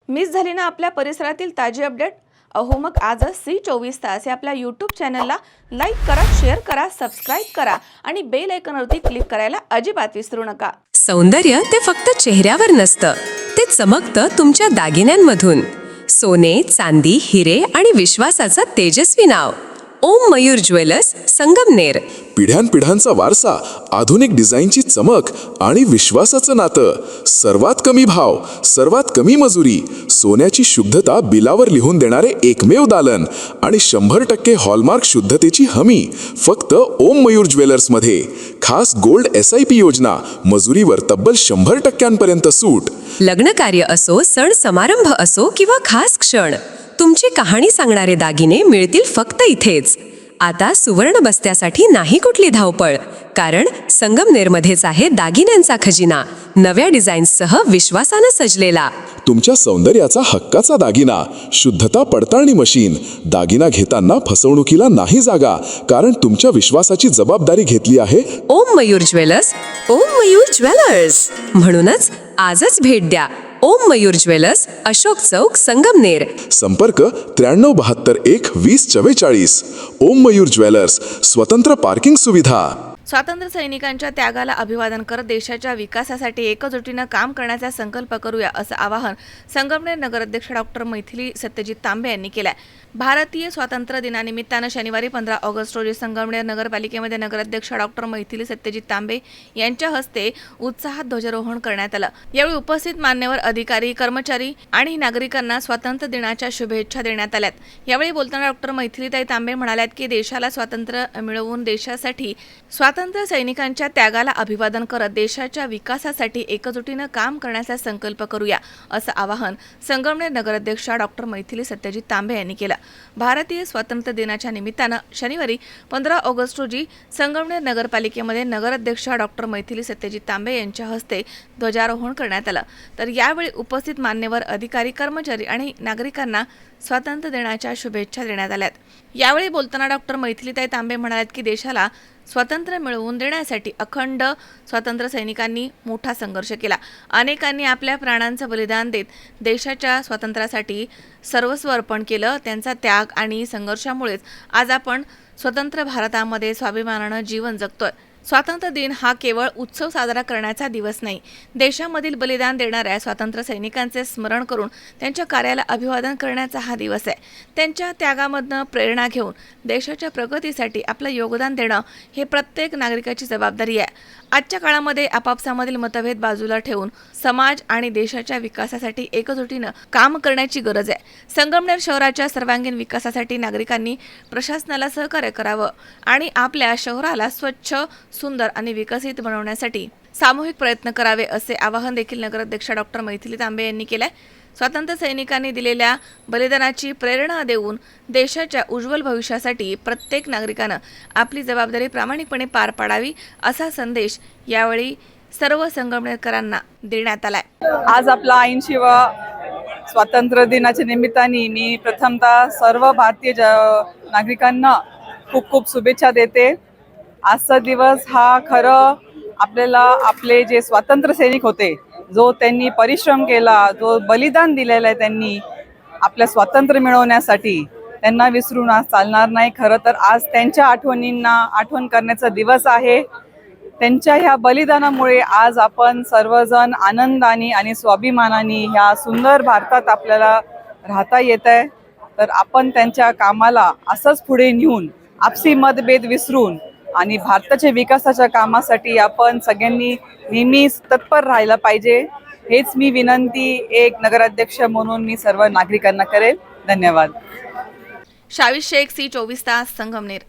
Miss झाली ना आपल्या परिसरातील ताजी अपडेट? अहो मग आजच C24 तास या आपल्या यूट्यूब चॅनलला लाईक करा, शेअर करा, सबस्क्राईब करा आणि बेल आयकॉनवरती क्लिक करायला अजिबात विसरू नका. सौंदर्य ते फक्त चेहऱ्यावर नसतं, ते चमकतं तुमच्या दागिन्यांमधून. सोने, चांदी, हिरे आणि विश्वासाचं तेजस्वी नाव ओम मयूर ज्वेलर्स, संगमनेर. पिढ्यानपिढ्यांचा वारसा, आधुनिक डिझाईनची चमक आणि विश्वासाचं नातं. सर्वात कमी भाव, सर्वात कमी मजुरी, सोन्याची शुद्धता बिलावर लिहून देणारे एकमेव दालन आणि 100% हॉलमार्क शुद्धतेची हमी फक्त ओम मयूर ज्वेलर्समध्ये. खास गोल्ड SIP योजना, मजुरीवर तब्बल 100% सूट. लग्न कार्य असो, सण समारंभ असो किंवा खास क्षण, तुमची कहाणी सांगणारे दागिने मिळतील फक्त इथेच. आता सुवर्ण बस्त्यासाठी नाही कुठली धावपळ, कारण संगमनेरमध्येच आहे दागिन्यांचा खजिना, नव्या डिझाईन्ससह विश्वासानं सजलेला. तुमच्या सौंदर्याचा हक्काचा दागिना, शुद्धता पडताळणी मशीन. दागिना घेताना फसवणुकीला नाही जागा, कारण तुमच्या विश्वासाची जबाबदारी घेतली आहे ओम मयूर ज्वेलर्स. ओम मयूर ज्वेलर्स म्हणूनच आजच भेट द्या. ओम मयूर ज्वेलर्स, अशोक चौक, संगमनेर. संपर्क 9372 1 2044. ओम मयूर ज्वेलर्स, स्वतंत्र पार्किंग सुविधा. स्वातंत्र्य सैनिकांच्या त्यागाला अभिवादन करत देशाच्या विकासासाठी एकजुटीनं काम करण्याचा संकल्प करूया, असं आवाहन संगमनेर नगराध्यक्ष डॉक्टर मैथिली सत्यजित तांबे यांनी केलं आहे. भारतीय स्वातंत्र्य दिनानिमित्तानं शनिवारी 15 ऑगस्ट रोजी संगमनेर नगरपालिकेमध्ये नगराध्यक्ष डॉक्टर मैथिली सत्यजित तांबे यांच्या हस्ते उत्साहात ध्वजारोहण करण्यात आलं. यावेळी उपस्थित मान्यवर अधिकारी, कर्मचारी आणि नागरिकांना स्वातंत्र्य दिनाच्या शुभेच्छा देण्यात आल्यात. यावेळी बोलताना डॉक्टर मैथिलीताई तांबे म्हणाल्यात की देशाला स्वातंत्र्य मिळवून देशासाठी स्वातंत्र्य सैनिकांच्या त्यागाला अभिवादन करत देशाच्या विकासासाठी एकजुटीनं काम करण्याचा संकल्प करूया, असं आवाहन संगमनेर नगराध्यक्षा डॉक्टर मैथिली सत्यजित तांबे यांनी केलं. भारतीय स्वातंत्र्य दिनाच्या निमित्तानं शनिवारी 15 ऑगस्ट रोजी संगमनेर नगरपालिकेमध्ये नगराध्यक्षा डॉक्टर मैथिली सत्यजित तांबे यांच्या हस्ते ध्वजारोहण करण्यात आलं. तर यावेळी उपस्थित मान्यवर अधिकारी, कर्मचारी आणि नागरिकांना स्वातंत्र्य दिनाच्या शुभेच्छा देण्यात आल्यात. यावेळी बोलताना डॉक्टर मैथिलीताई तांबे म्हणाल्यात की देशाला स्वातंत्र्य मिळवून देण्यासाठी अखंड स्वातंत्र्य सैनिकांनी मोठा संघर्ष केला. अनेकांनी आपल्या प्राणांचं बलिदान देत देशाच्या स्वातंत्र्यासाठी सर्वस्व अर्पण केलं. त्यांचा त्याग आणि संघर्षामुळेच आज आपण स्वतंत्र भारतामध्ये स्वाभिमानानं जीवन जगतोय. स्वातंत्र्य दिन हा केवळ उत्सव साजरा करण्याचा दिवस नाही, देशामधील बलिदान देणाऱ्या स्वातंत्र्य सैनिकांचे स्मरण करून त्यांच्या कार्याला अभिवादन करण्याचा हा दिवस आहे. त्यांच्या त्यागामधनं प्रेरणा घेऊन देशाच्या प्रगतीसाठी आपलं योगदान देणं हे प्रत्येक नागरिकाची जबाबदारी आहे. आजच्या काळामध्ये आपापसामधील मतभेद बाजूला ठेवून समाज आणि देशाच्या विकासासाठी एकजुटीनं काम करण्याची गरज आहे. संगमनेर शहराच्या सर्वांगीण विकासासाठी नागरिकांनी प्रशासनाला सहकार्य करावं आणि आपल्या शहराला स्वच्छ, सुंदर आणि विकसित बनवण्यासाठी सामूहिक प्रयत्न करावे, असे आवाहन देखील नगराध्यक्षा डॉक्टर मैथिली तांबे यांनी केलंय. स्वातंत्र्य सैनिकांनी दिलेल्या बलिदानाची प्रेरणा देऊन देशाच्या उज्ज्वल भविष्यासाठी प्रत्येक नागरिकानं आपली जबाबदारी प्रामाणिकपणे पार पाडावी, असा संदेश यावेळी सर्व संगमनेरकरांना देण्यात आलाय. आज आपला 80वा स्वातंत्र्य दिनाच्या निमित्ताने मी प्रथमतः सर्व भारतीय नागरिकांना खूप खूप शुभेच्छा देते. आजचा दिवस हा खरं आपल्याला आपले जे स्वातंत्र्य सैनिक होते, जो त्यांनी परिश्रम केला, जो बलिदान दिलेलं आहे त्यांनी आपल्या स्वातंत्र्य मिळवण्यासाठी, त्यांना विसरून आज चालणार नाही. खरं तर आज त्यांच्या आठवणींना आठवण करण्याचा दिवस आहे. त्यांच्या ह्या बलिदानामुळे आज आपण सर्वजण आनंदाने आणि स्वाभिमानाने ह्या सुंदर भारतात आपल्याला राहता येत आहे. तर आपण त्यांच्या कामाला असंच पुढे नेऊन आपसी मतभेद विसरून आणि भारताच्या विकासाच्या कामासाठी आपण सगळ्यांनी नेहमीच तत्पर राहायला पाहिजे. हेच मी विनंती एक नगराध्यक्ष म्हणून मी सर्व नागरिकांना करेल. धन्यवाद. शावीर शेख, C24 तास, संगमनेर.